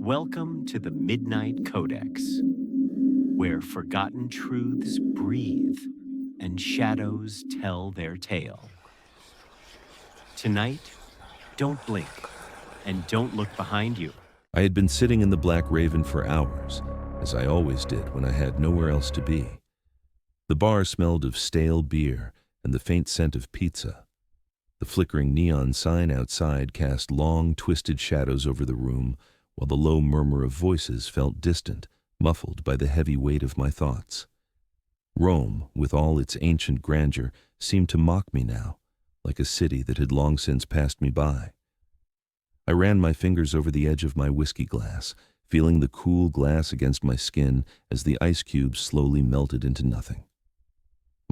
Welcome to the Midnight Codex, where forgotten truths breathe and shadows tell their tale. Tonight, don't blink and don't look behind you. I had been sitting in the Black Raven for hours, as I always did when I had nowhere else to be. The bar smelled of stale beer and the faint scent of pizza. The flickering neon sign outside cast long, twisted shadows over the room, while the low murmur of voices felt distant, muffled by the heavy weight of my thoughts. Rome, with all its ancient grandeur, seemed to mock me now, like a city that had long since passed me by. I ran my fingers over the edge of my whiskey glass, feeling the cool glass against my skin as the ice cubes slowly melted into nothing.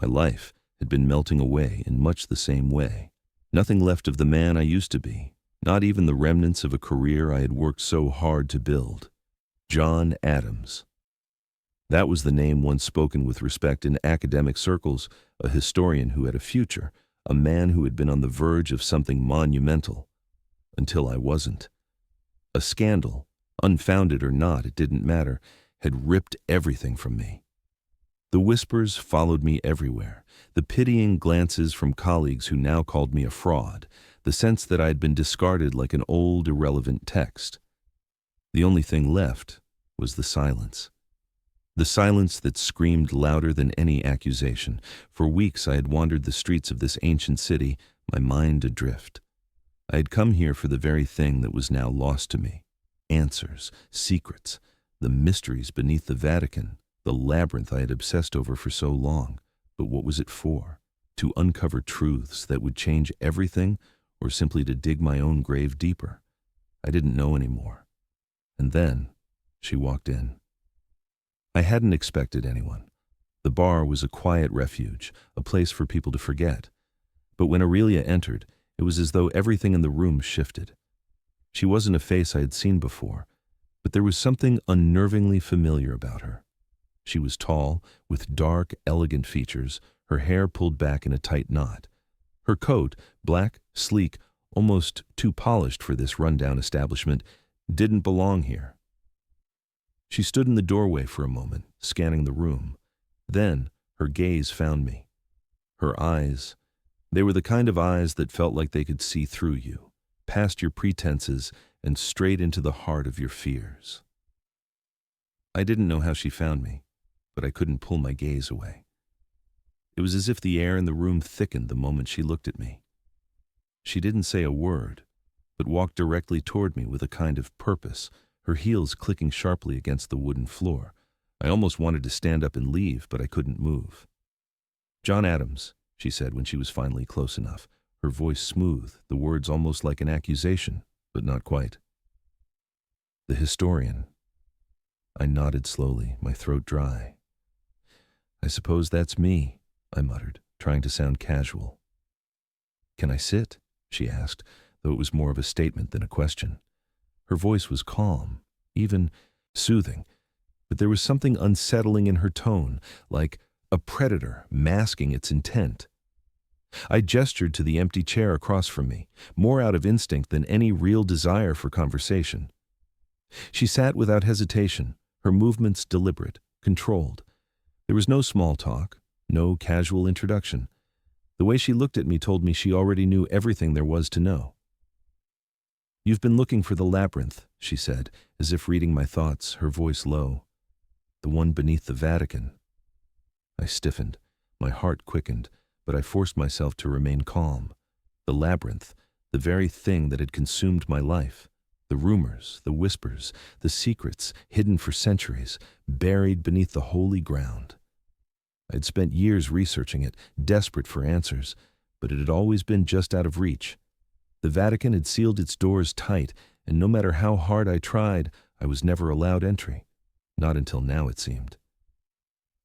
My life had been melting away in much the same way. Nothing left of the man I used to be, not even the remnants of a career I had worked so hard to build. John Adams. That was the name once spoken with respect in academic circles, a historian who had a future, a man who had been on the verge of something monumental. Until I wasn't. A scandal, unfounded or not, it didn't matter, had ripped everything from me. The whispers followed me everywhere, the pitying glances from colleagues who now called me a fraud, the sense that I had been discarded like an old, irrelevant text. The only thing left was the silence. The silence that screamed louder than any accusation. For weeks I had wandered the streets of this ancient city, my mind adrift. I had come here for the very thing that was now lost to me. Answers, secrets, the mysteries beneath the Vatican, the labyrinth I had obsessed over for so long. But what was it for? To uncover truths that would change everything, or simply to dig my own grave deeper? I didn't know anymore. And then she walked in. I hadn't expected anyone. The bar was a quiet refuge, a place for people to forget. But when Aurelia entered, it was as though everything in the room shifted. She wasn't a face I had seen before, but there was something unnervingly familiar about her. She was tall, with dark, elegant features, her hair pulled back in a tight knot. Her coat, black, sleek, almost too polished for this rundown establishment, didn't belong here. She stood in the doorway for a moment, scanning the room. Then her gaze found me. Her eyes, they were the kind of eyes that felt like they could see through you, past your pretenses and straight into the heart of your fears. I didn't know how she found me, but I couldn't pull my gaze away. It was as if the air in the room thickened the moment she looked at me. She didn't say a word, but walked directly toward me with a kind of purpose, her heels clicking sharply against the wooden floor. I almost wanted to stand up and leave, but I couldn't move. "John Adams," she said when she was finally close enough, her voice smooth, the words almost like an accusation, but not quite. "The historian." I nodded slowly, my throat dry. "I suppose that's me," I muttered, trying to sound casual. "Can I sit?" she asked, though it was more of a statement than a question. Her voice was calm, even soothing, but there was something unsettling in her tone, like a predator masking its intent. I gestured to the empty chair across from me, more out of instinct than any real desire for conversation. She sat without hesitation, her movements deliberate, controlled. There was no small talk, no casual introduction. The way she looked at me told me she already knew everything there was to know. "You've been looking for the labyrinth," she said, as if reading my thoughts, her voice low. "The one beneath the Vatican." I stiffened, my heart quickened, but I forced myself to remain calm. The labyrinth, the very thing that had consumed my life. The rumors, the whispers, the secrets, hidden for centuries, buried beneath the holy ground. I'd spent years researching it, desperate for answers, but it had always been just out of reach. The Vatican had sealed its doors tight, and no matter how hard I tried, I was never allowed entry. Not until now, it seemed.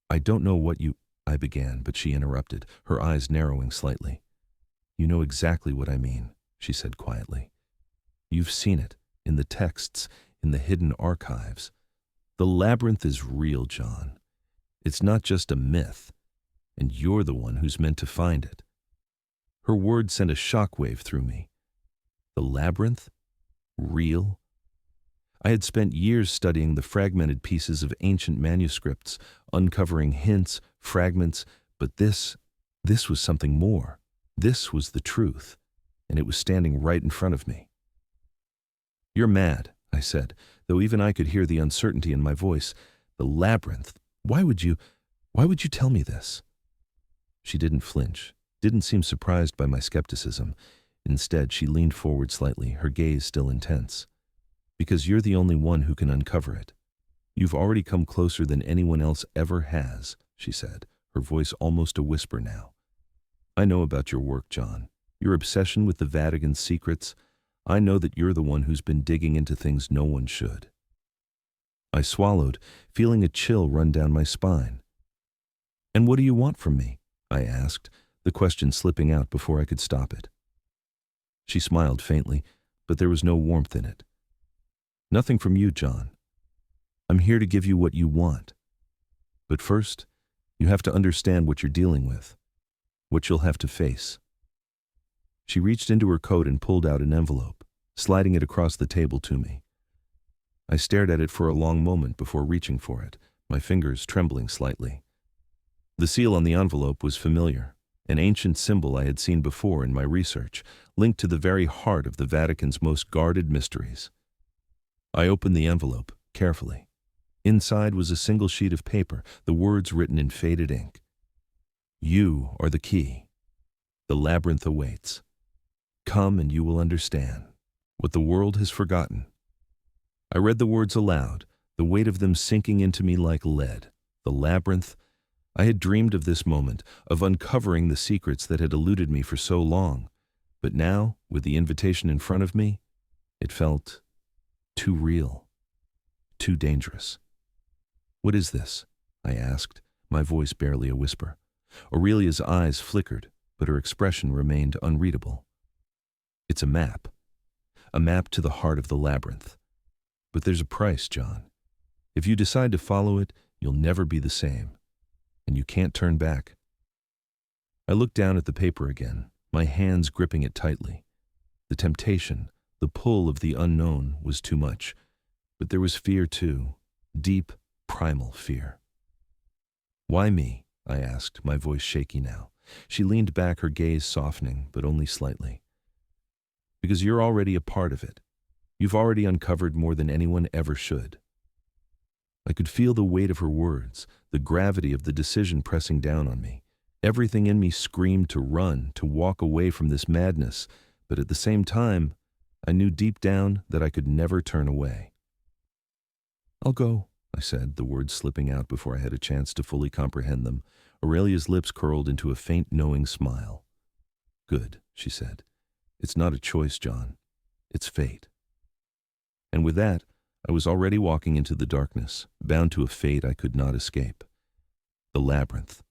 "I don't know what I began, but she interrupted, her eyes narrowing slightly. "You know exactly what I mean," she said quietly. "You've seen it, in the texts, in the hidden archives. The labyrinth is real, John. It's not just a myth, and you're the one who's meant to find it." Her words sent a shockwave through me. The labyrinth? Real? I had spent years studying the fragmented pieces of ancient manuscripts, uncovering hints, fragments, but this was something more. This was the truth, and it was standing right in front of me. "You're mad," I said, though even I could hear the uncertainty in my voice. "The labyrinth. Why would you tell me this?" She didn't flinch, didn't seem surprised by my skepticism. Instead, she leaned forward slightly, her gaze still intense. "Because you're the only one who can uncover it. You've already come closer than anyone else ever has," she said, her voice almost a whisper now. "I know about your work, John. Your obsession with the Vatican's secrets. I know that you're the one who's been digging into things no one should." I swallowed, feeling a chill run down my spine. "And what do you want from me?" I asked, the question slipping out before I could stop it. She smiled faintly, but there was no warmth in it. "Nothing from you, John. I'm here to give you what you want. But first, you have to understand what you're dealing with, what you'll have to face." She reached into her coat and pulled out an envelope, sliding it across the table to me. I stared at it for a long moment before reaching for it, my fingers trembling slightly. The seal on the envelope was familiar, an ancient symbol I had seen before in my research, linked to the very heart of the Vatican's most guarded mysteries. I opened the envelope carefully. Inside was a single sheet of paper, the words written in faded ink. "You are the key. The labyrinth awaits. Come and you will understand what the world has forgotten." I read the words aloud, the weight of them sinking into me like lead. The labyrinth. I had dreamed of this moment, of uncovering the secrets that had eluded me for so long. But now, with the invitation in front of me, it felt too real, too dangerous. "What is this?" I asked, my voice barely a whisper. Aurelia's eyes flickered, but her expression remained unreadable. "It's a map to the heart of the labyrinth. But there's a price, John. If you decide to follow it, you'll never be the same. And you can't turn back." I looked down at the paper again, my hands gripping it tightly. The temptation, the pull of the unknown was too much. But there was fear too, deep, primal fear. "Why me?" I asked, my voice shaky now. She leaned back, her gaze softening, but only slightly. "Because you're already a part of it. You've already uncovered more than anyone ever should." I could feel the weight of her words, the gravity of the decision pressing down on me. Everything in me screamed to run, to walk away from this madness, but at the same time, I knew deep down that I could never turn away. "I'll go," I said, the words slipping out before I had a chance to fully comprehend them. Aurelia's lips curled into a faint, knowing smile. "Good," she said. "It's not a choice, John. It's fate." And with that, I was already walking into the darkness, bound to a fate I could not escape. The labyrinth.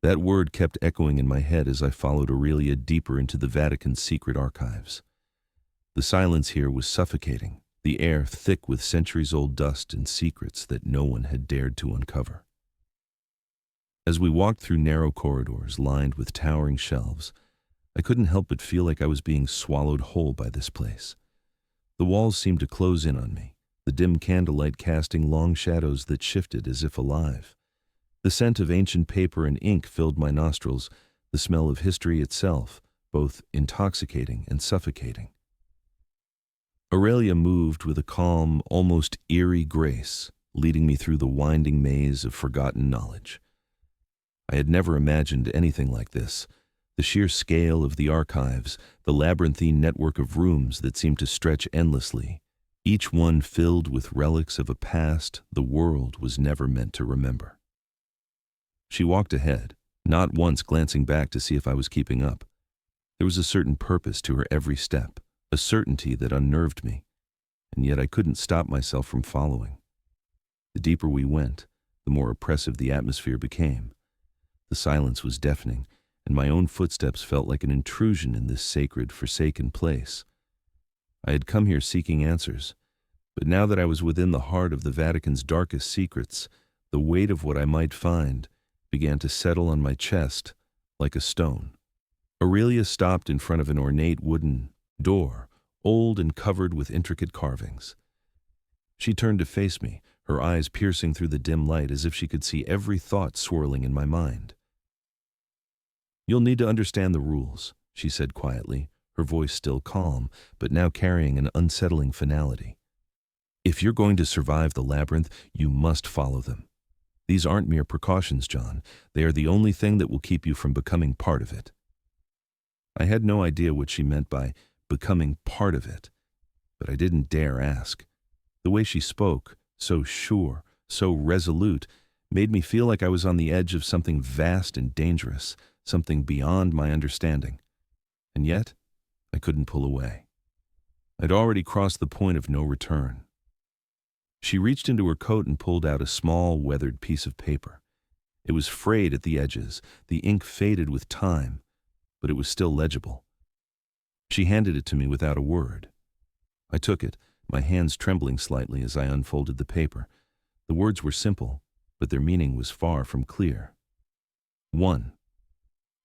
That word kept echoing in my head as I followed Aurelia deeper into the Vatican's secret archives. The silence here was suffocating, the air thick with centuries-old dust and secrets that no one had dared to uncover. As we walked through narrow corridors lined with towering shelves, I couldn't help but feel like I was being swallowed whole by this place. The walls seemed to close in on me, the dim candlelight casting long shadows that shifted as if alive. The scent of ancient paper and ink filled my nostrils, the smell of history itself, both intoxicating and suffocating. Aurelia moved with a calm, almost eerie grace, leading me through the winding maze of forgotten knowledge. I had never imagined anything like this. The sheer scale of the archives, the labyrinthine network of rooms that seemed to stretch endlessly, each one filled with relics of a past the world was never meant to remember. She walked ahead, not once glancing back to see if I was keeping up. There was a certain purpose to her every step, a certainty that unnerved me, and yet I couldn't stop myself from following. The deeper we went, the more oppressive the atmosphere became. The silence was deafening, and my own footsteps felt like an intrusion in this sacred, forsaken place. I had come here seeking answers, but now that I was within the heart of the Vatican's darkest secrets, the weight of what I might find began to settle on my chest like a stone. Aurelia stopped in front of an ornate wooden door, old and covered with intricate carvings. She turned to face me, her eyes piercing through the dim light as if she could see every thought swirling in my mind. "You'll need to understand the rules," she said quietly, her voice still calm, but now carrying an unsettling finality. "If you're going to survive the labyrinth, you must follow them. These aren't mere precautions, John. They are the only thing that will keep you from becoming part of it." I had no idea what she meant by becoming part of it, but I didn't dare ask. The way she spoke, so sure, so resolute, made me feel like I was on the edge of something vast and dangerous, something beyond my understanding. And yet, I couldn't pull away. I'd already crossed the point of no return. She reached into her coat and pulled out a small, weathered piece of paper. It was frayed at the edges, the ink faded with time, but it was still legible. She handed it to me without a word. I took it, my hands trembling slightly as I unfolded the paper. The words were simple, but their meaning was far from clear. 1.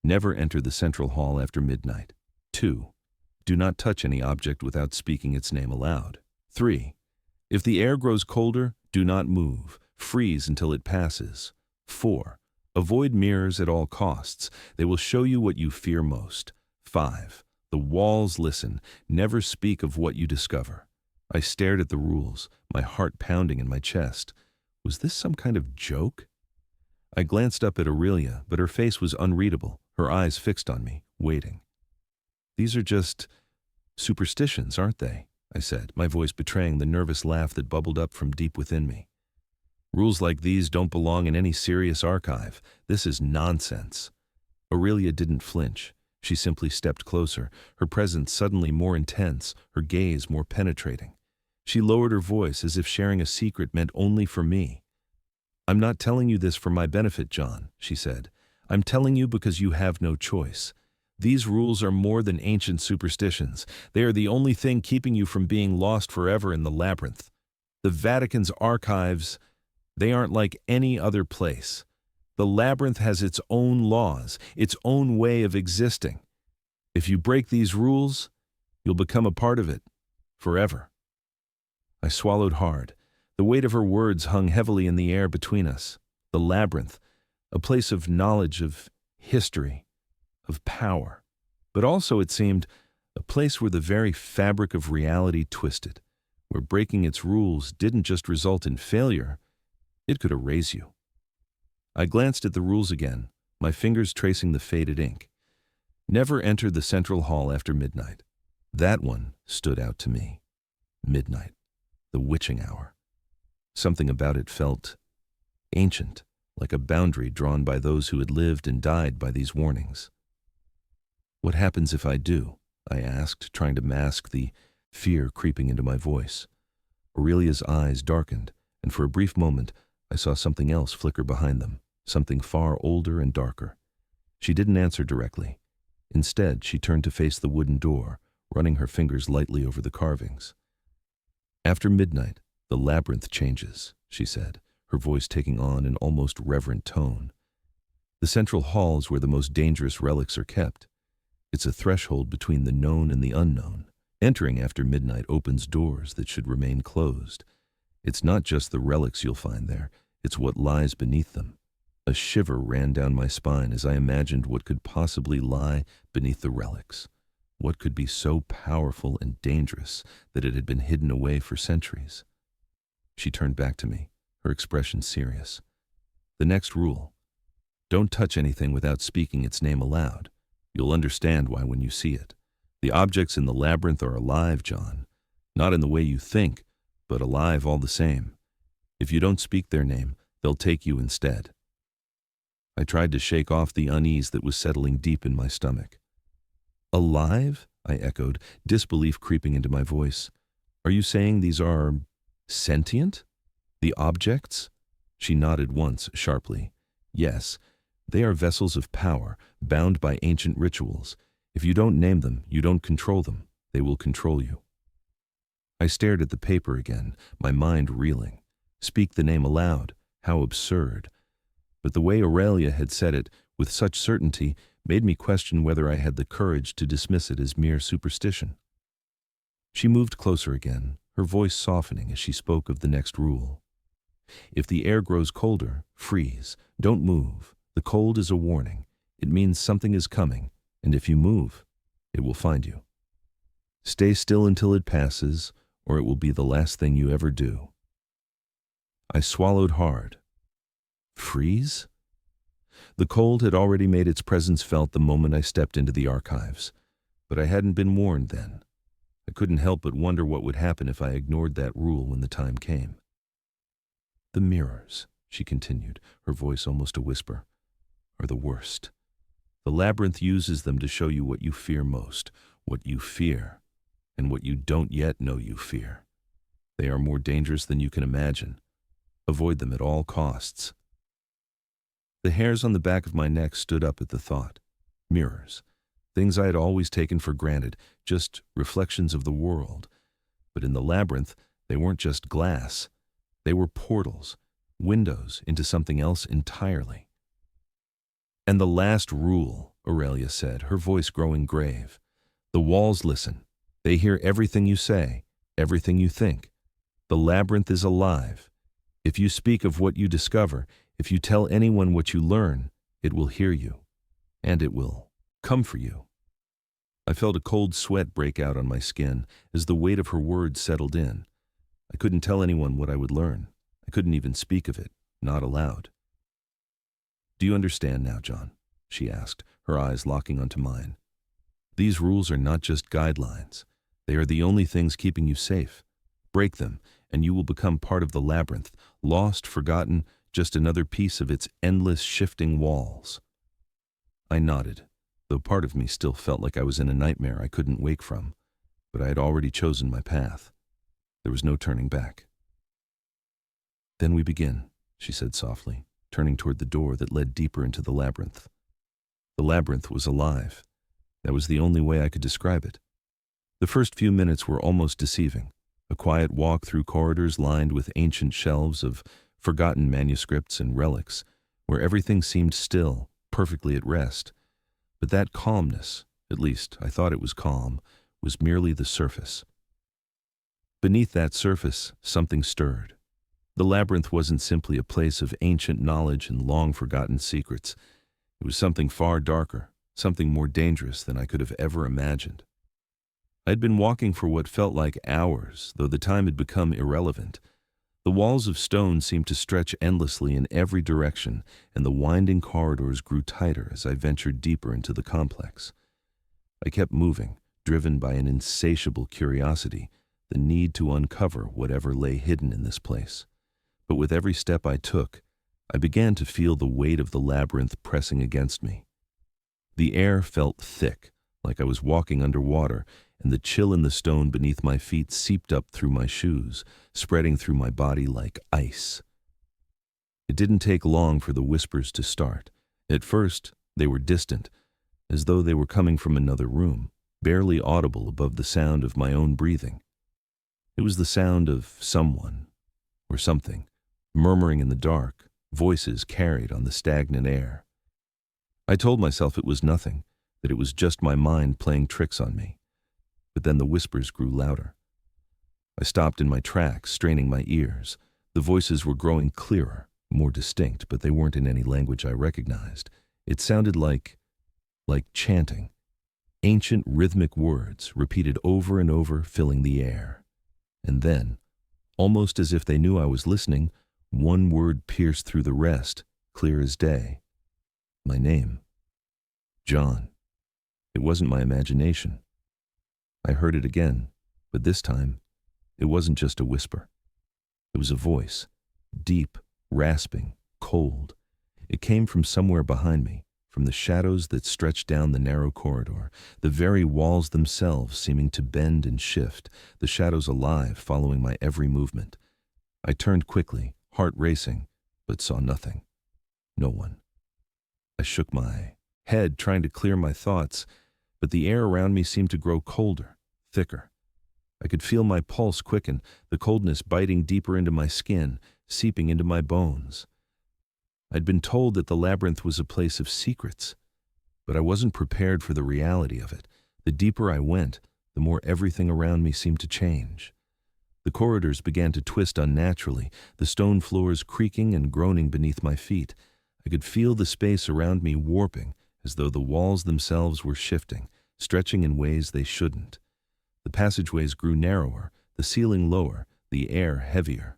Never enter the central hall after midnight. 2. Do not touch any object without speaking its name aloud. 3. If the air grows colder, do not move. Freeze until it passes. 4. Avoid mirrors at all costs. They will show you what you fear most. 5. The walls listen. Never speak of what you discover. I stared at the rules, my heart pounding in my chest. Was this some kind of joke? I glanced up at Aurelia, but her face was unreadable, her eyes fixed on me, waiting. "These are just superstitions, aren't they?" I said, my voice betraying the nervous laugh that bubbled up from deep within me. "Rules like these don't belong in any serious archive. This is nonsense." Aurelia didn't flinch. She simply stepped closer, her presence suddenly more intense, her gaze more penetrating. She lowered her voice as if sharing a secret meant only for me. "I'm not telling you this for my benefit, John," she said. "I'm telling you because you have no choice. These rules are more than ancient superstitions. They are the only thing keeping you from being lost forever in the labyrinth. The Vatican's archives, they aren't like any other place. The labyrinth has its own laws, its own way of existing. If you break these rules, you'll become a part of it, forever." I swallowed hard. The weight of her words hung heavily in the air between us. The labyrinth, a place of knowledge, of history, of power. But also, it seemed, a place where the very fabric of reality twisted, where breaking its rules didn't just result in failure, it could erase you. I glanced at the rules again, my fingers tracing the faded ink. Never enter the central hall after midnight. That one stood out to me. Midnight. The witching hour. Something about it felt ancient, like a boundary drawn by those who had lived and died by these warnings. "What happens if I do?" I asked, trying to mask the fear creeping into my voice. Aurelia's eyes darkened, and for a brief moment I saw something else flicker behind them, something far older and darker. She didn't answer directly. Instead, she turned to face the wooden door, running her fingers lightly over the carvings. "After midnight, the labyrinth changes," she said, her voice taking on an almost reverent tone. "The central hall is where the most dangerous relics are kept. It's a threshold between the known and the unknown. Entering after midnight opens doors that should remain closed. It's not just the relics you'll find there, it's what lies beneath them." A shiver ran down my spine as I imagined what could possibly lie beneath the relics. What could be so powerful and dangerous that it had been hidden away for centuries? She turned back to me, her expression serious. "The next rule: don't touch anything without speaking its name aloud. You'll understand why when you see it. The objects in the labyrinth are alive, John. Not in the way you think, but alive all the same. If you don't speak their name, they'll take you instead." I tried to shake off the unease that was settling deep in my stomach. "Alive?" I echoed, disbelief creeping into my voice. "Are you saying these are sentient? The objects?" She nodded once, sharply. "Yes, they are vessels of power, bound by ancient rituals. If you don't name them, you don't control them. They will control you." I stared at the paper again, my mind reeling. Speak the name aloud. How absurd. But the way Aurelia had said it, with such certainty, made me question whether I had the courage to dismiss it as mere superstition. She moved closer again, her voice softening as she spoke of the next rule. If the air grows colder, freeze. Don't move. The cold is a warning. It means something is coming, and if you move, it will find you. Stay still until it passes, or it will be the last thing you ever do. I swallowed hard. Freeze? The cold had already made its presence felt the moment I stepped into the archives, but I hadn't been warned then. I couldn't help but wonder what would happen if I ignored that rule when the time came. The mirrors, she continued, her voice almost a whisper, are the worst. The labyrinth uses them to show you what you fear most, what you fear, and what you don't yet know you fear. They are more dangerous than you can imagine. Avoid them at all costs. The hairs on the back of my neck stood up at the thought. Mirrors. Things I had always taken for granted, just reflections of the world. But in the labyrinth, they weren't just glass. They were portals, windows into something else entirely. And the last rule, Aurelia said, her voice growing grave. The walls listen. They hear everything you say, everything you think. The labyrinth is alive. If you speak of what you discover, if you tell anyone what you learn, it will hear you, and it will come for you. I felt a cold sweat break out on my skin as the weight of her words settled in. I couldn't tell anyone what I would learn. I couldn't even speak of it, not aloud. Do you understand now, John? She asked, her eyes locking onto mine. These rules are not just guidelines. They are the only things keeping you safe. Break them, and you will become part of the labyrinth, lost, forgotten, just another piece of its endless shifting walls. I nodded, though part of me still felt like I was in a nightmare I couldn't wake from, but I had already chosen my path. There was no turning back. Then we begin, she said softly, turning toward the door that led deeper into the labyrinth. The labyrinth was alive. That was the only way I could describe it. The first few minutes were almost deceiving. A quiet walk through corridors lined with ancient shelves of forgotten manuscripts and relics, where everything seemed still, perfectly at rest. But that calmness, at least I thought it was calm, was merely the surface. Beneath that surface, something stirred. The labyrinth wasn't simply a place of ancient knowledge and long-forgotten secrets. It was something far darker, something more dangerous than I could have ever imagined. I'd been walking for what felt like hours, though the time had become irrelevant. The walls of stone seemed to stretch endlessly in every direction, and the winding corridors grew tighter as I ventured deeper into the complex. I kept moving, driven by an insatiable curiosity, the need to uncover whatever lay hidden in this place. But with every step I took, I began to feel the weight of the labyrinth pressing against me. The air felt thick, like I was walking underwater, and the chill in the stone beneath my feet seeped up through my shoes, spreading through my body like ice. It didn't take long for the whispers to start. At first, they were distant, as though they were coming from another room, barely audible above the sound of my own breathing. It was the sound of someone, or something, murmuring in the dark, voices carried on the stagnant air. I told myself it was nothing, that it was just my mind playing tricks on me. But then the whispers grew louder. I stopped in my tracks, straining my ears. The voices were growing clearer, more distinct, but they weren't in any language I recognized. It sounded like chanting. Ancient rhythmic words, repeated over and over, filling the air. And then, almost as if they knew I was listening, one word pierced through the rest, clear as day. My name. John. It wasn't my imagination. I heard it again, but this time, it wasn't just a whisper. It was a voice, deep, rasping, cold. It came from somewhere behind me, from the shadows that stretched down the narrow corridor, the very walls themselves seeming to bend and shift, the shadows alive, following my every movement. I turned quickly, heart racing, but saw nothing. No one. I shook my head, trying to clear my thoughts, but the air around me seemed to grow colder, thicker. I could feel my pulse quicken, the coldness biting deeper into my skin, seeping into my bones. I'd been told that the labyrinth was a place of secrets, but I wasn't prepared for the reality of it. The deeper I went, the more everything around me seemed to change. The corridors began to twist unnaturally, the stone floors creaking and groaning beneath my feet. I could feel the space around me warping, as though the walls themselves were shifting, stretching in ways they shouldn't. The passageways grew narrower, the ceiling lower, the air heavier.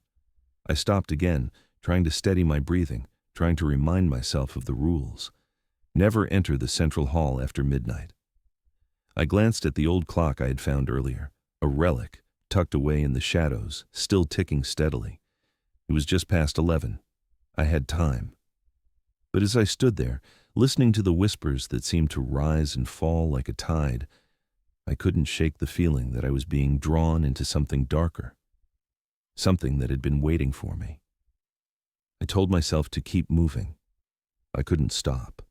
I stopped again, trying to steady my breathing, trying to remind myself of the rules. Never enter the central hall after midnight. I glanced at the old clock I had found earlier, a relic, tucked away in the shadows, still ticking steadily. It was just past 11. I had time. But as I stood there, listening to the whispers that seemed to rise and fall like a tide, I couldn't shake the feeling that I was being drawn into something darker, something that had been waiting for me. I told myself to keep moving. I couldn't stop.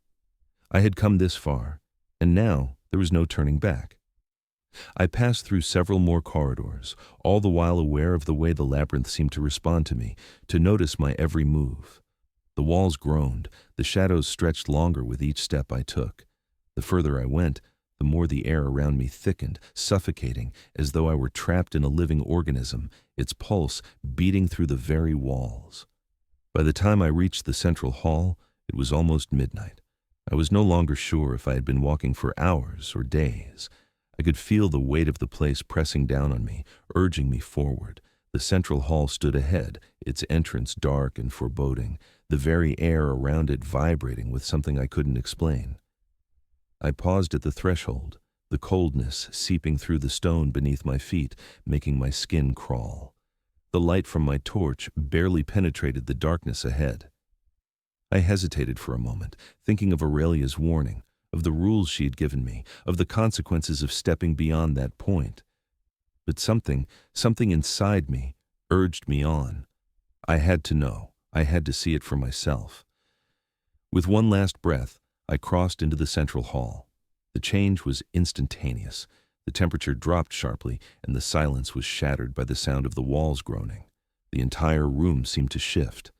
I had come this far, and now there was no turning back. I passed through several more corridors, all the while aware of the way the labyrinth seemed to respond to me, to notice my every move. The walls groaned, the shadows stretched longer with each step I took. The further I went, the more the air around me thickened, suffocating, as though I were trapped in a living organism, its pulse beating through the very walls. By the time I reached the central hall, it was almost midnight. I was no longer sure if I had been walking for hours or days. I could feel the weight of the place pressing down on me, urging me forward. The central hall stood ahead, its entrance dark and foreboding, the very air around it vibrating with something I couldn't explain. I paused at the threshold, the coldness seeping through the stone beneath my feet, making my skin crawl. The light from my torch barely penetrated the darkness ahead. I hesitated for a moment, thinking of Aurelia's warning, of the rules she had given me, of the consequences of stepping beyond that point. But something inside me urged me on. I had to know. I had to see it for myself. With one last breath, I crossed into the central hall. The change was instantaneous. The temperature dropped sharply, and the silence was shattered by the sound of the walls groaning. The entire room seemed to shift.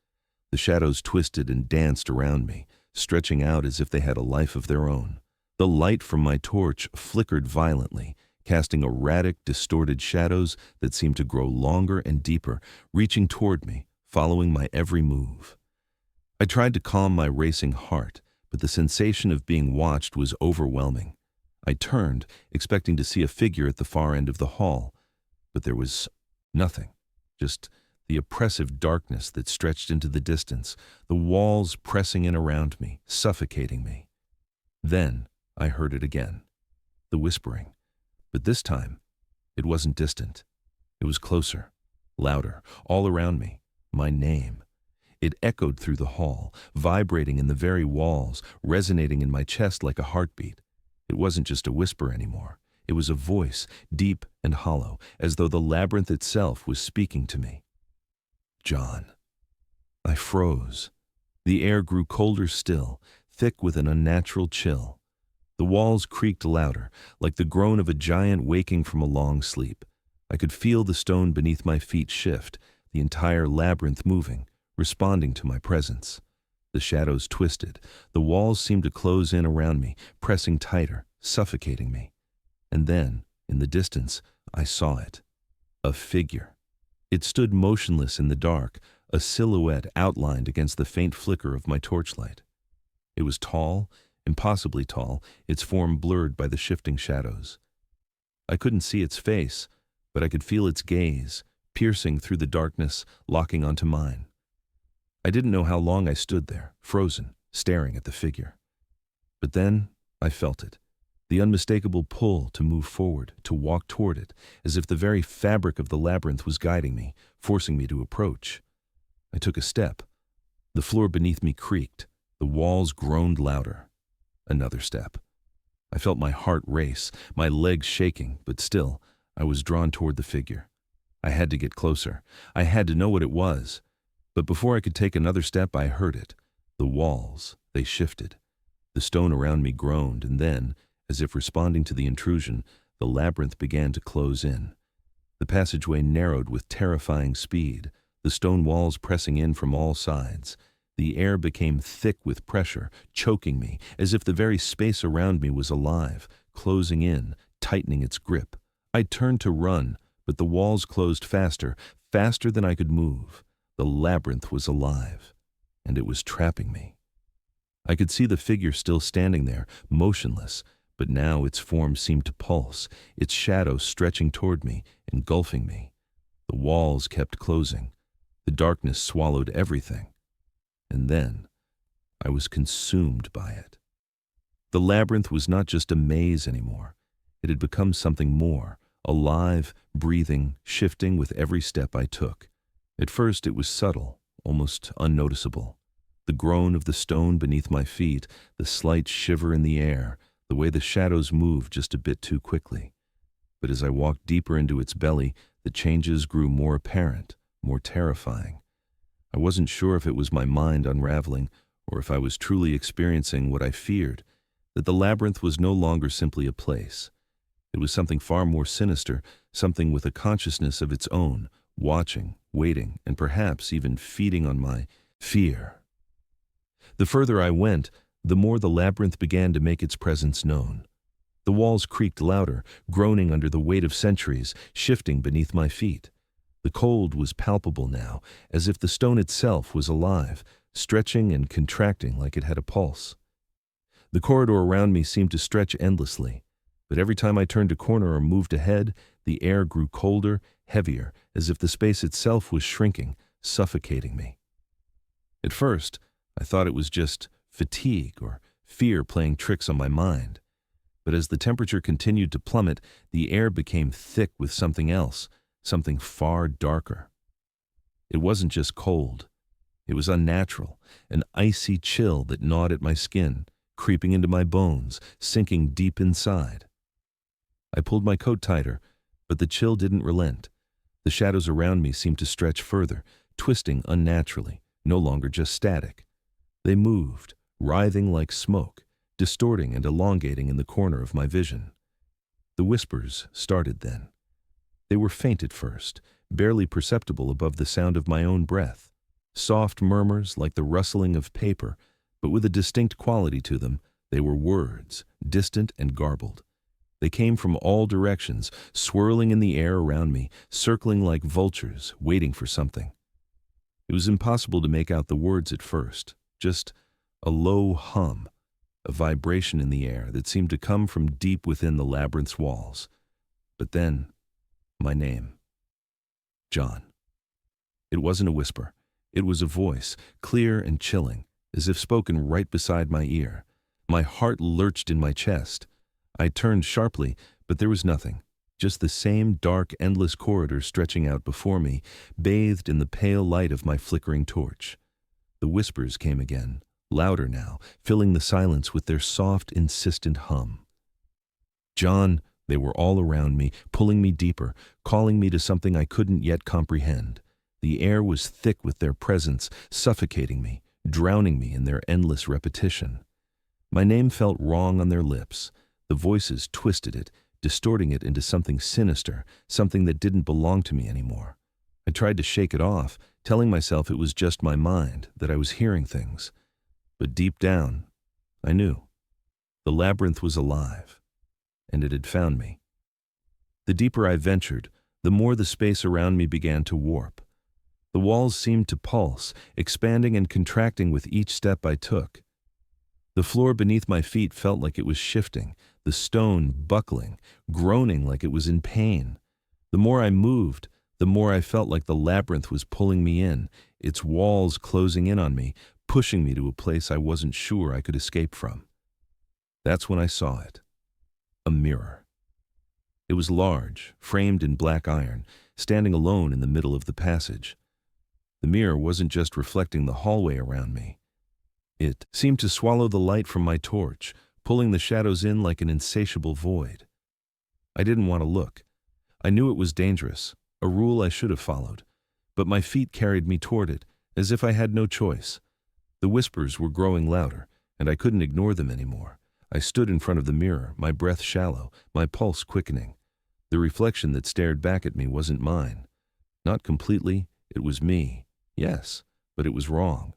The shadows twisted and danced around me, stretching out as if they had a life of their own. The light from my torch flickered violently, casting erratic, distorted shadows that seemed to grow longer and deeper, reaching toward me, following my every move. I tried to calm my racing heart, but the sensation of being watched was overwhelming. I turned, expecting to see a figure at the far end of the hall, but there was nothing, just the oppressive darkness that stretched into the distance, the walls pressing in around me, suffocating me. Then I heard it again, the whispering. But this time, it wasn't distant. It was closer, louder, all around me, my name. It echoed through the hall, vibrating in the very walls, resonating in my chest like a heartbeat. It wasn't just a whisper anymore. It was a voice, deep and hollow, as though the labyrinth itself was speaking to me. John. I froze. The air grew colder still, thick with an unnatural chill. The walls creaked louder, like the groan of a giant waking from a long sleep. I could feel the stone beneath my feet shift, the entire labyrinth moving, responding to my presence. The shadows twisted. The walls seemed to close in around me, pressing tighter, suffocating me. And then, in the distance, I saw it. A figure. It stood motionless in the dark, a silhouette outlined against the faint flicker of my torchlight. It was tall, impossibly tall, its form blurred by the shifting shadows. I couldn't see its face, but I could feel its gaze, piercing through the darkness, locking onto mine. I didn't know how long I stood there, frozen, staring at the figure. But then I felt it, the unmistakable pull to move forward, to walk toward it, as if the very fabric of the labyrinth was guiding me, forcing me to approach. I took a step. The floor beneath me creaked. The walls groaned louder. Another step. I felt my heart race, my legs shaking, but still, I was drawn toward the figure. I had to get closer. I had to know what it was. But before I could take another step, I heard it. The walls, they shifted. The stone around me groaned, and then, as if responding to the intrusion, the labyrinth began to close in. The passageway narrowed with terrifying speed, the stone walls pressing in from all sides. The air became thick with pressure, choking me, as if the very space around me was alive, closing in, tightening its grip. I turned to run, but the walls closed faster, faster than I could move. The labyrinth was alive, and it was trapping me. I could see the figure still standing there, motionless, but now its form seemed to pulse, its shadow stretching toward me, engulfing me. The walls kept closing. The darkness swallowed everything. And then I was consumed by it. The labyrinth was not just a maze anymore. It had become something more, alive, breathing, shifting with every step I took. At first it was subtle, almost unnoticeable. The groan of the stone beneath my feet, the slight shiver in the air, the way the shadows moved just a bit too quickly. But as I walked deeper into its belly, the changes grew more apparent, more terrifying. I wasn't sure if it was my mind unraveling or if I was truly experiencing what I feared, that the labyrinth was no longer simply a place. It was something far more sinister, something with a consciousness of its own, watching, waiting, and perhaps even feeding on my fear. The further I went, the more the labyrinth began to make its presence known. The walls creaked louder, groaning under the weight of centuries, shifting beneath my feet. The cold was palpable now, as if the stone itself was alive, stretching and contracting like it had a pulse. The corridor around me seemed to stretch endlessly, but every time I turned a corner or moved ahead, the air grew colder, heavier, as if the space itself was shrinking, suffocating me. At first, I thought it was just fatigue or fear playing tricks on my mind. But as the temperature continued to plummet, the air became thick with something else, something far darker. It wasn't just cold. It was unnatural, an icy chill that gnawed at my skin, creeping into my bones, sinking deep inside. I pulled my coat tighter, but the chill didn't relent. The shadows around me seemed to stretch further, twisting unnaturally, no longer just static. They moved, writhing like smoke, distorting and elongating in the corner of my vision. The whispers started then. They were faint at first, barely perceptible above the sound of my own breath. Soft murmurs like the rustling of paper, but with a distinct quality to them. They were words, distant and garbled. They came from all directions, swirling in the air around me, circling like vultures, waiting for something. It was impossible to make out the words at first, just a low hum, a vibration in the air that seemed to come from deep within the labyrinth's walls. But then, my name. John. It wasn't a whisper. It was a voice, clear and chilling, as if spoken right beside my ear. My heart lurched in my chest. I turned sharply, but there was nothing. Just the same dark, endless corridor stretching out before me, bathed in the pale light of my flickering torch. The whispers came again, louder now, filling the silence with their soft, insistent hum. John, they were all around me, pulling me deeper, calling me to something I couldn't yet comprehend. The air was thick with their presence, suffocating me, drowning me in their endless repetition. My name felt wrong on their lips. The voices twisted it, distorting it into something sinister, something that didn't belong to me anymore. I tried to shake it off, telling myself it was just my mind, that I was hearing things. But deep down, I knew. The labyrinth was alive, and it had found me. The deeper I ventured, the more the space around me began to warp. The walls seemed to pulse, expanding and contracting with each step I took. The floor beneath my feet felt like it was shifting, the stone buckling, groaning like it was in pain. The more I moved, the more I felt like the labyrinth was pulling me in, its walls closing in on me, pushing me to a place I wasn't sure I could escape from. That's when I saw it. A mirror. It was large, framed in black iron, standing alone in the middle of the passage. The mirror wasn't just reflecting the hallway around me. It seemed to swallow the light from my torch, pulling the shadows in like an insatiable void. I didn't want to look. I knew it was dangerous, a rule I should have followed, but my feet carried me toward it, as if I had no choice. The whispers were growing louder, and I couldn't ignore them anymore. I stood in front of the mirror, my breath shallow, my pulse quickening. The reflection that stared back at me wasn't mine. Not completely, it was me. Yes, but it was wrong.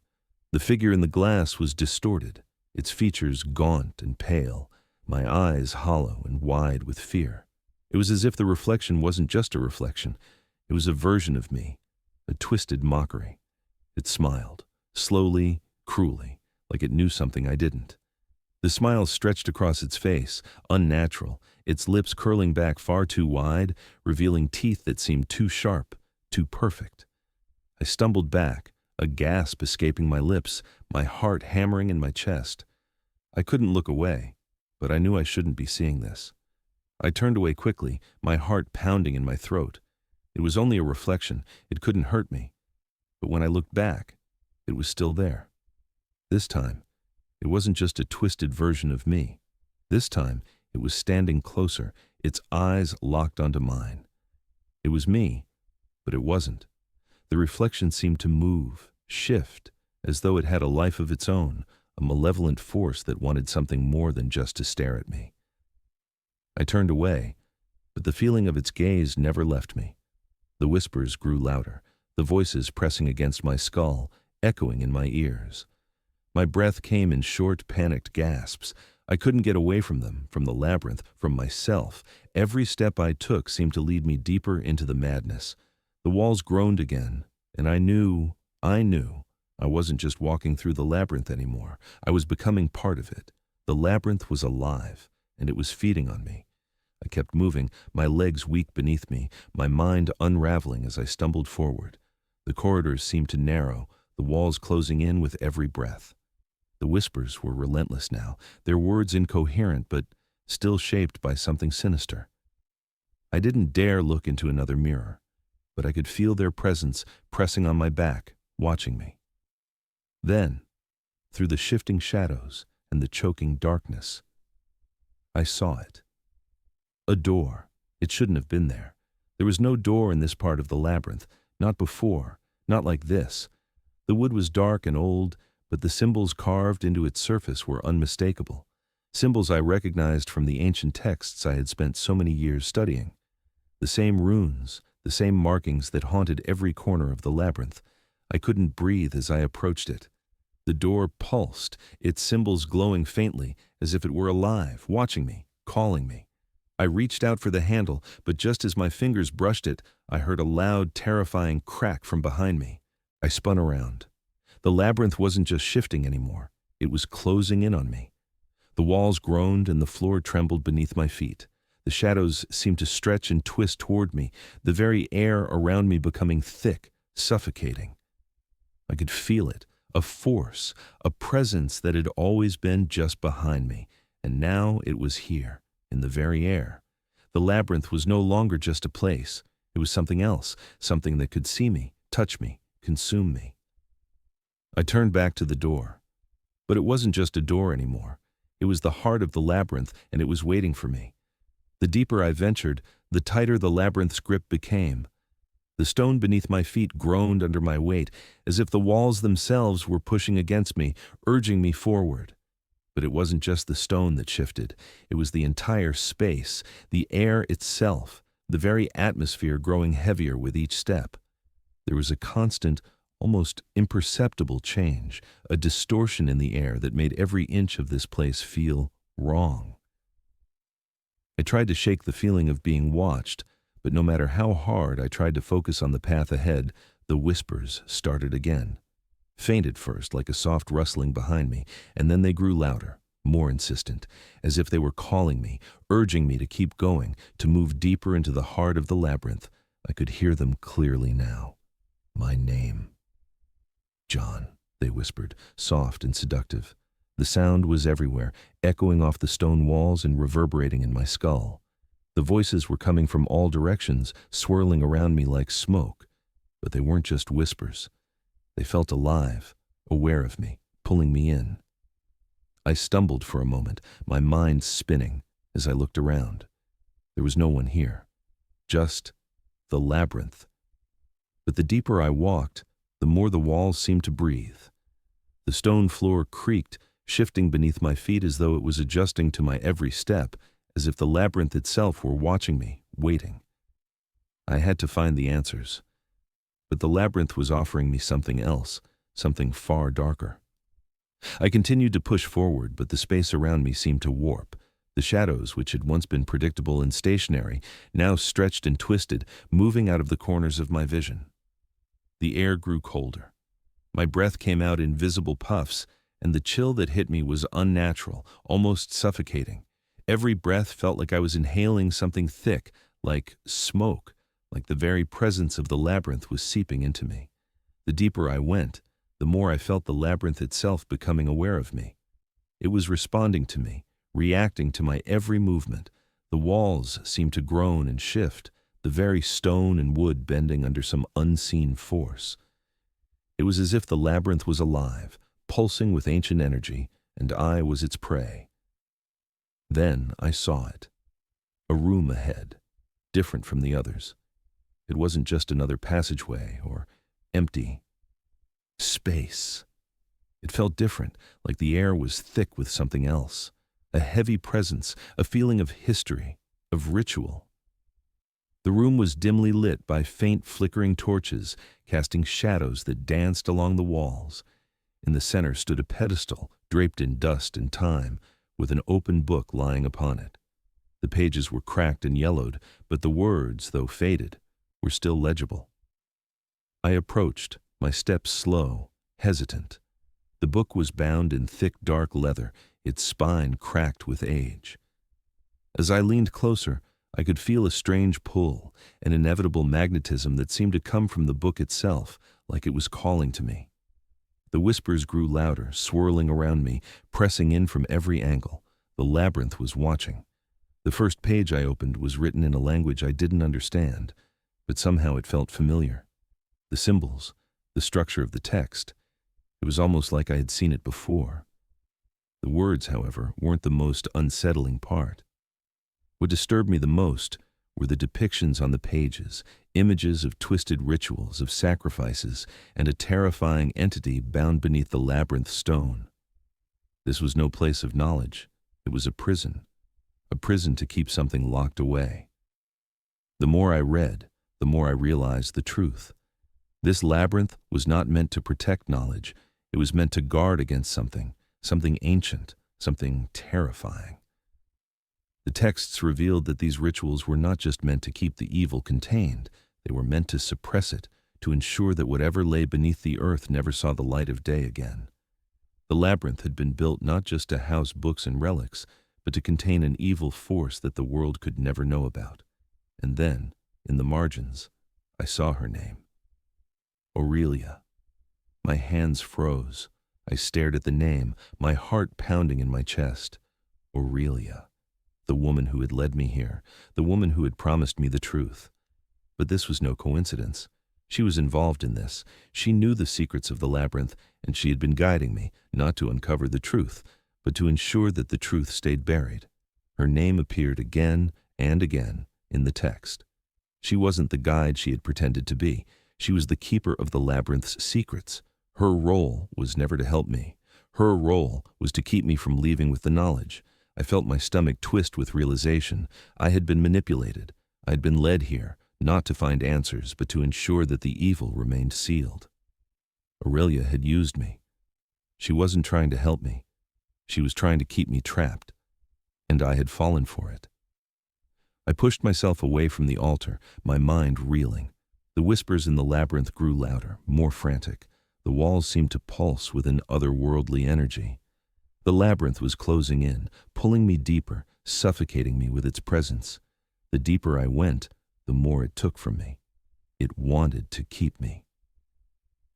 The figure in the glass was distorted, its features gaunt and pale, my eyes hollow and wide with fear. It was as if the reflection wasn't just a reflection. It was a version of me, a twisted mockery. It smiled, slowly, cruelly, like it knew something I didn't. The smile stretched across its face, unnatural, its lips curling back far too wide, revealing teeth that seemed too sharp, too perfect. I stumbled back, a gasp escaping my lips, my heart hammering in my chest. I couldn't look away, but I knew I shouldn't be seeing this. I turned away quickly, my heart pounding in my throat. It was only a reflection. It couldn't hurt me. But when I looked back, it was still there. This time, it wasn't just a twisted version of me. This time, it was standing closer, its eyes locked onto mine. It was me, but it wasn't. The reflection seemed to move, shift, as though it had a life of its own, a malevolent force that wanted something more than just to stare at me. I turned away, but the feeling of its gaze never left me. The whispers grew louder, the voices pressing against my skull, echoing in my ears. My breath came in short, panicked gasps. I couldn't get away from them, from the labyrinth, from myself. Every step I took seemed to lead me deeper into the madness. The walls groaned again, and I knew I wasn't just walking through the labyrinth anymore. I was becoming part of it. The labyrinth was alive, and it was feeding on me. I kept moving, my legs weak beneath me, my mind unraveling as I stumbled forward. The corridors seemed to narrow, the walls closing in with every breath. The whispers were relentless now, their words incoherent but still shaped by something sinister. I didn't dare look into another mirror, but I could feel their presence pressing on my back, watching me. Then, through the shifting shadows and the choking darkness, I saw it. A door. It shouldn't have been there. There was no door in this part of the labyrinth, not before, not like this. The wood was dark and old, but the symbols carved into its surface were unmistakable. Symbols I recognized from the ancient texts I had spent so many years studying. The same runes, the same markings that haunted every corner of the labyrinth. I couldn't breathe as I approached it. The door pulsed, its symbols glowing faintly, as if it were alive, watching me, calling me. I reached out for the handle, but just as my fingers brushed it, I heard a loud, terrifying crack from behind me. I spun around. The labyrinth wasn't just shifting anymore. It was closing in on me. The walls groaned and the floor trembled beneath my feet. The shadows seemed to stretch and twist toward me, the very air around me becoming thick, suffocating. I could feel it, a force, a presence that had always been just behind me, and now it was here, in the very air. The labyrinth was no longer just a place. It was something else, something that could see me, touch me, consume me. I turned back to the door. But it wasn't just a door anymore. It was the heart of the labyrinth, and it was waiting for me. The deeper I ventured, the tighter the labyrinth's grip became. The stone beneath my feet groaned under my weight, as if the walls themselves were pushing against me, urging me forward. But it wasn't just the stone that shifted. It was the entire space, the air itself, the very atmosphere growing heavier with each step. There was a constant, almost imperceptible change, a distortion in the air that made every inch of this place feel wrong. I tried to shake the feeling of being watched, but no matter how hard I tried to focus on the path ahead, the whispers started again. Faint at first, like a soft rustling behind me, and then they grew louder, more insistent, as if they were calling me, urging me to keep going, to move deeper into the heart of the labyrinth. I could hear them clearly now. My name. John, they whispered, soft and seductive. The sound was everywhere, echoing off the stone walls and reverberating in my skull. The voices were coming from all directions, swirling around me like smoke. But they weren't just whispers. They felt alive, aware of me, pulling me in. I stumbled for a moment, my mind spinning, as I looked around. There was no one here. Just the labyrinth. But the deeper I walked, the more the walls seemed to breathe. The stone floor creaked, shifting beneath my feet as though it was adjusting to my every step, as if the labyrinth itself were watching me, waiting. I had to find the answers. But the labyrinth was offering me something else, something far darker. I continued to push forward, but the space around me seemed to warp. The shadows, which had once been predictable and stationary, now stretched and twisted, moving out of the corners of my vision. The air grew colder. My breath came out in visible puffs, and the chill that hit me was unnatural, almost suffocating. Every breath felt like I was inhaling something thick, like smoke, like the very presence of the labyrinth was seeping into me. The deeper I went, the more I felt the labyrinth itself becoming aware of me. It was responding to me, reacting to my every movement. The walls seemed to groan and shift, the very stone and wood bending under some unseen force. It was as if the labyrinth was alive, pulsing with ancient energy, and I was its prey. Then I saw it. A room ahead, different from the others. It wasn't just another passageway or empty space. It felt different, like the air was thick with something else. A heavy presence, a feeling of history, of ritual. The room was dimly lit by faint flickering torches, casting shadows that danced along the walls. In the center stood a pedestal, draped in dust and time, with an open book lying upon it. The pages were cracked and yellowed, but the words, though faded, were still legible. I approached, my steps slow, hesitant. The book was bound in thick dark leather, its spine cracked with age. As I leaned closer, I could feel a strange pull, an inevitable magnetism that seemed to come from the book itself, like it was calling to me. The whispers grew louder, swirling around me, pressing in from every angle. The labyrinth was watching. The first page I opened was written in a language I didn't understand, but somehow it felt familiar. The symbols, the structure of the text, it was almost like I had seen it before. The words, however, weren't the most unsettling part. What disturbed me the most were the depictions on the pages, images of twisted rituals, of sacrifices, and a terrifying entity bound beneath the labyrinth stone. This was no place of knowledge. It was a prison to keep something locked away. The more I read, the more I realized the truth. This labyrinth was not meant to protect knowledge. It was meant to guard against something ancient, something terrifying. The texts revealed that these rituals were not just meant to keep the evil contained, they were meant to suppress it, to ensure that whatever lay beneath the earth never saw the light of day again. The labyrinth had been built not just to house books and relics, but to contain an evil force that the world could never know about. And then, in the margins, I saw her name. Aurelia. My hands froze. I stared at the name, my heart pounding in my chest. Aurelia. The woman who had led me here, the woman who had promised me the truth. But this was no coincidence. She was involved in this. She knew the secrets of the labyrinth, and she had been guiding me, not to uncover the truth, but to ensure that the truth stayed buried. Her name appeared again and again in the text. She wasn't the guide she had pretended to be. She was the keeper of the labyrinth's secrets. Her role was never to help me. Her role was to keep me from leaving with the knowledge. I felt my stomach twist with realization. I had been manipulated. I had been led here, not to find answers, but to ensure that the evil remained sealed. Aurelia had used me. She wasn't trying to help me. She was trying to keep me trapped, and I had fallen for it. I pushed myself away from the altar, my mind reeling. The whispers in the labyrinth grew louder, more frantic. The walls seemed to pulse with an otherworldly energy. The labyrinth was closing in, pulling me deeper, suffocating me with its presence. The deeper I went, the more it took from me. It wanted to keep me.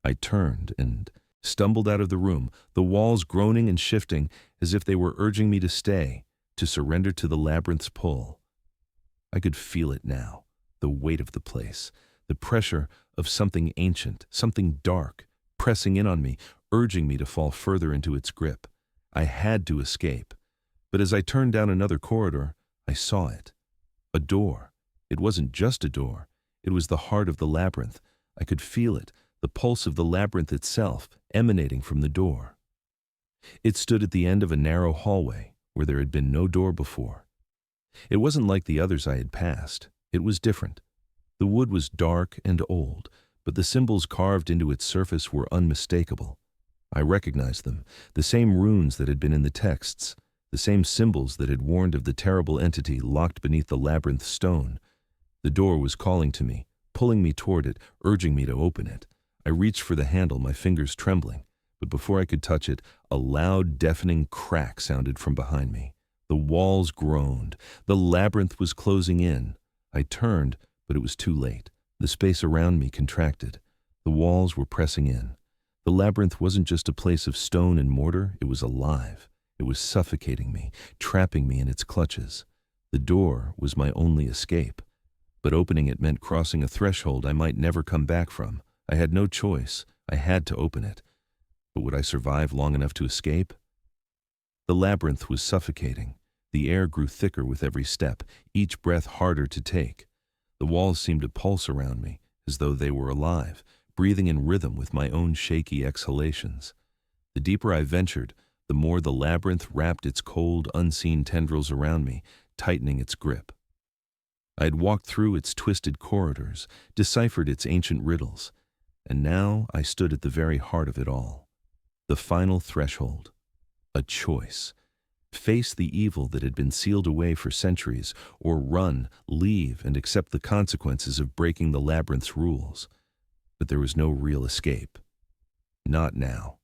I turned and stumbled out of the room, the walls groaning and shifting as if they were urging me to stay, to surrender to the labyrinth's pull. I could feel it now, the weight of the place, the pressure of something ancient, something dark, pressing in on me, urging me to fall further into its grip. I had to escape. But as I turned down another corridor, I saw it. A door. It wasn't just a door. It was the heart of the labyrinth. I could feel it, the pulse of the labyrinth itself, emanating from the door. It stood at the end of a narrow hallway, where there had been no door before. It wasn't like the others I had passed. It was different. The wood was dark and old, but the symbols carved into its surface were unmistakable. I recognized them, the same runes that had been in the texts. the same symbols that had warned of the terrible entity locked beneath the labyrinth stone. The door was calling to me, pulling me toward it, urging me to open it. I reached for the handle, my fingers trembling, but before I could touch it, a loud, deafening crack sounded from behind me. The walls groaned. The labyrinth was closing in. I turned, but it was too late. The space around me contracted. The walls were pressing in. The labyrinth wasn't just a place of stone and mortar, it was alive. It was suffocating me, trapping me in its clutches. The door was my only escape, but opening it meant crossing a threshold I might never come back from. I had no choice. I had to open it. But would I survive long enough to escape? The labyrinth was suffocating. The air grew thicker with every step, each breath harder to take. The walls seemed to pulse around me, as though they were alive, breathing in rhythm with my own shaky exhalations. The deeper I ventured, the more the labyrinth wrapped its cold, unseen tendrils around me, tightening its grip. I had walked through its twisted corridors, deciphered its ancient riddles, and now I stood at the very heart of it all. The final threshold. A choice. Face the evil that had been sealed away for centuries, or run, leave, and accept the consequences of breaking the labyrinth's rules. But there was no real escape. Not now.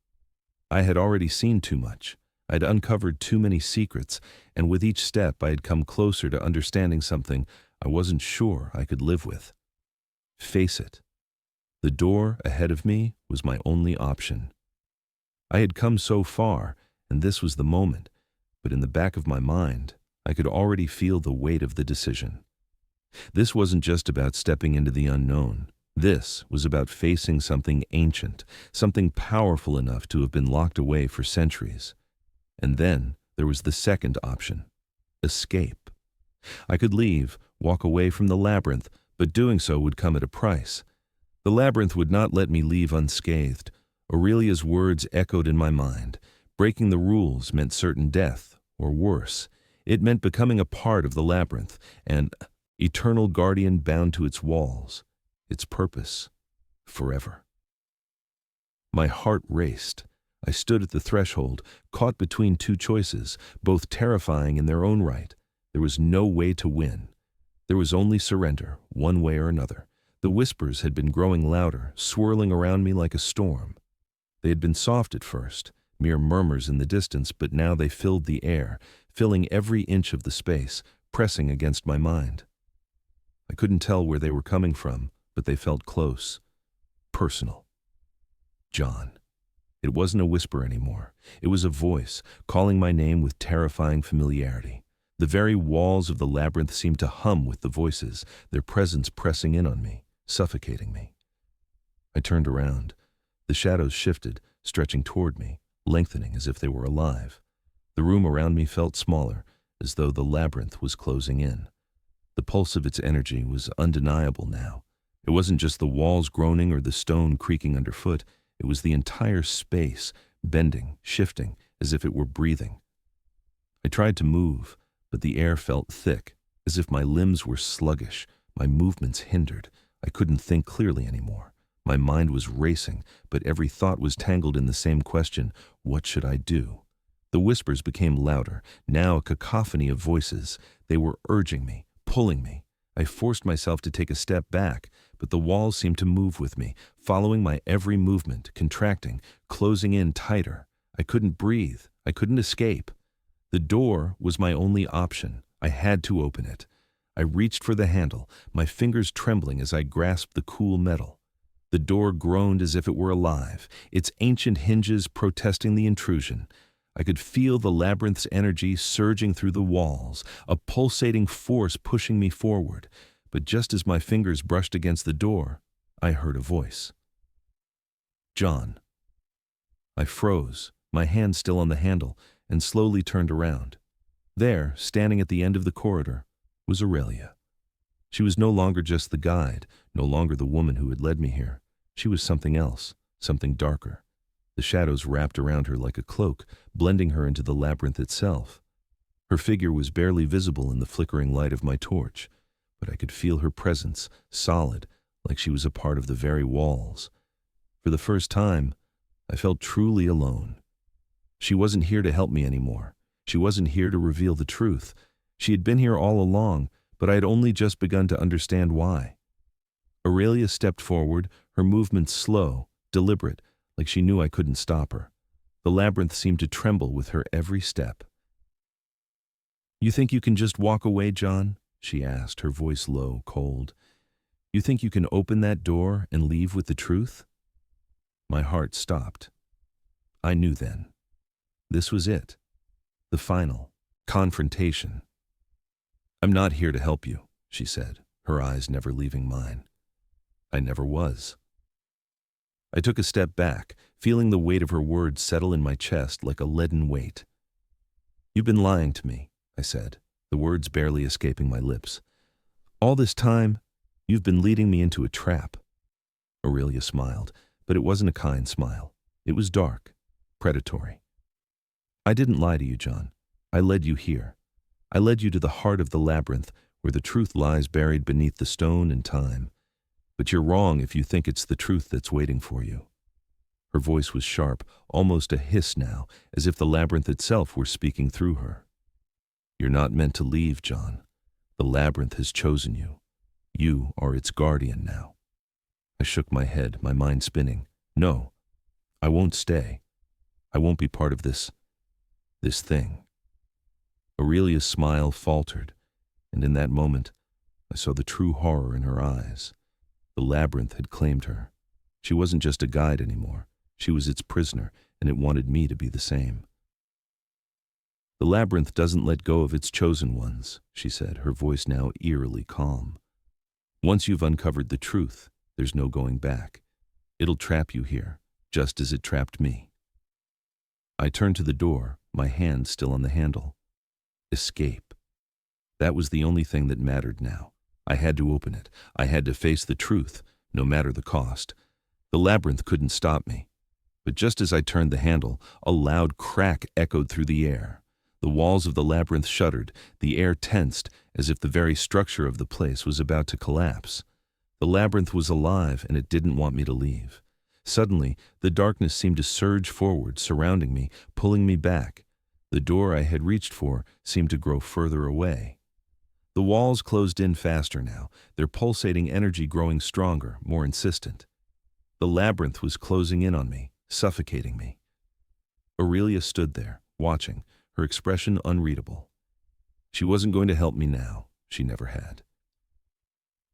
I had already seen too much. I'd uncovered too many secrets, and with each step I had come closer to understanding something I wasn't sure I could live with. Face it. The door ahead of me was my only option. I had come so far, and this was the moment, but in the back of my mind, I could already feel the weight of the decision. This wasn't just about stepping into the unknown. This was about facing something ancient, something powerful enough to have been locked away for centuries. And then there was the second option, escape. I could leave, walk away from the labyrinth, but doing so would come at a price. The labyrinth would not let me leave unscathed. Aurelia's words echoed in my mind. Breaking the rules meant certain death, or worse. It meant becoming a part of the labyrinth, an eternal guardian bound to its walls. Its purpose, forever. My heart raced. I stood at the threshold, caught between two choices, both terrifying in their own right. There was no way to win. There was only surrender, one way or another. The whispers had been growing louder, swirling around me like a storm. They had been soft at first, mere murmurs in the distance, but now they filled the air, filling every inch of the space, pressing against my mind. I couldn't tell where they were coming from, but they felt close, personal. John. It wasn't a whisper anymore. It was a voice, calling my name with terrifying familiarity. The very walls of the labyrinth seemed to hum with the voices, their presence pressing in on me, suffocating me. I turned around. The shadows shifted, stretching toward me, lengthening as if they were alive. The room around me felt smaller, as though the labyrinth was closing in. The pulse of its energy was undeniable now. It wasn't just the walls groaning or the stone creaking underfoot. It was the entire space, bending, shifting, as if it were breathing. I tried to move, but the air felt thick, as if my limbs were sluggish, my movements hindered. I couldn't think clearly anymore. My mind was racing, but every thought was tangled in the same question: what should I do? The whispers became louder, now a cacophony of voices. They were urging me, pulling me. I forced myself to take a step back, but the walls seemed to move with me, following my every movement, contracting, closing in tighter. I couldn't breathe. I couldn't escape. The door was my only option. I had to open it. I reached for the handle, my fingers trembling as I grasped the cool metal. The door groaned as if it were alive, its ancient hinges protesting the intrusion. I could feel the labyrinth's energy surging through the walls, a pulsating force pushing me forward. But just as my fingers brushed against the door, I heard a voice. John. I froze, my hand still on the handle, and slowly turned around. There, standing at the end of the corridor, was Aurelia. She was no longer just the guide, no longer the woman who had led me here. She was something else, something darker. The shadows wrapped around her like a cloak, blending her into the labyrinth itself. Her figure was barely visible in the flickering light of my torch, but I could feel her presence, solid, like she was a part of the very walls. For the first time, I felt truly alone. She wasn't here to help me anymore. She wasn't here to reveal the truth. She had been here all along, but I had only just begun to understand why. Aurelia stepped forward, her movements slow, deliberate, like she knew I couldn't stop her. The labyrinth seemed to tremble with her every step. "You think you can just walk away, John?" she asked, her voice low, cold. "You think you can open that door and leave with the truth?" My heart stopped. I knew then. This was it. The final confrontation. "I'm not here to help you," she said, her eyes never leaving mine. I never was. I took a step back, feeling the weight of her words settle in my chest like a leaden weight. "You've been lying to me," I said, the words barely escaping my lips. "All this time, you've been leading me into a trap." Aurelia smiled, but it wasn't a kind smile. It was dark, predatory. "I didn't lie to you, John. I led you here. I led you to the heart of the labyrinth, where the truth lies buried beneath the stone and time. But you're wrong if you think it's the truth that's waiting for you." Her voice was sharp, almost a hiss now, as if the labyrinth itself were speaking through her. "You're not meant to leave, John. The labyrinth has chosen you. You are its guardian now." I shook my head, my mind spinning. "No, I won't stay. I won't be part of this thing." Aurelia's smile faltered, and in that moment, I saw the true horror in her eyes. The labyrinth had claimed her. She wasn't just a guide anymore. She was its prisoner, and it wanted me to be the same. "The labyrinth doesn't let go of its chosen ones," she said, her voice now eerily calm. "Once you've uncovered the truth, there's no going back. It'll trap you here, just as it trapped me." I turned to the door, my hand still on the handle. Escape. That was the only thing that mattered now. I had to open it. I had to face the truth, no matter the cost. The labyrinth couldn't stop me. But just as I turned the handle, a loud crack echoed through the air. The walls of the labyrinth shuddered, the air tensed, as if the very structure of the place was about to collapse. The labyrinth was alive, and it didn't want me to leave. Suddenly, the darkness seemed to surge forward, surrounding me, pulling me back. The door I had reached for seemed to grow further away. The walls closed in faster now, their pulsating energy growing stronger, more insistent. The labyrinth was closing in on me, suffocating me. Aurelia stood there, watching, her expression unreadable. She wasn't going to help me now. She never had.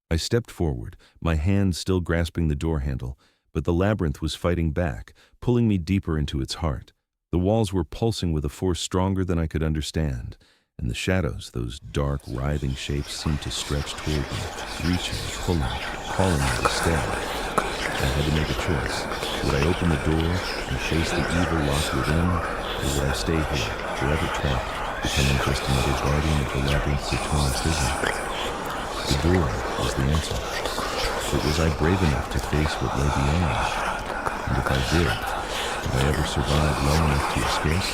I stepped forward, my hand still grasping the door handle, but the labyrinth was fighting back, pulling me deeper into its heart. The walls were pulsing with a force stronger than I could understand, and the shadows, those dark, writhing shapes, seemed to stretch toward me, reaching, pulling, calling me to stay. I had to make a choice. Would I open the door and face the evil locked within, or would I stay here, forever trapped, becoming just another guardian of the labyrinth's eternal prison? The door was the answer. But was I brave enough to face what lay beyond? And if I did I ever survive long enough to escape?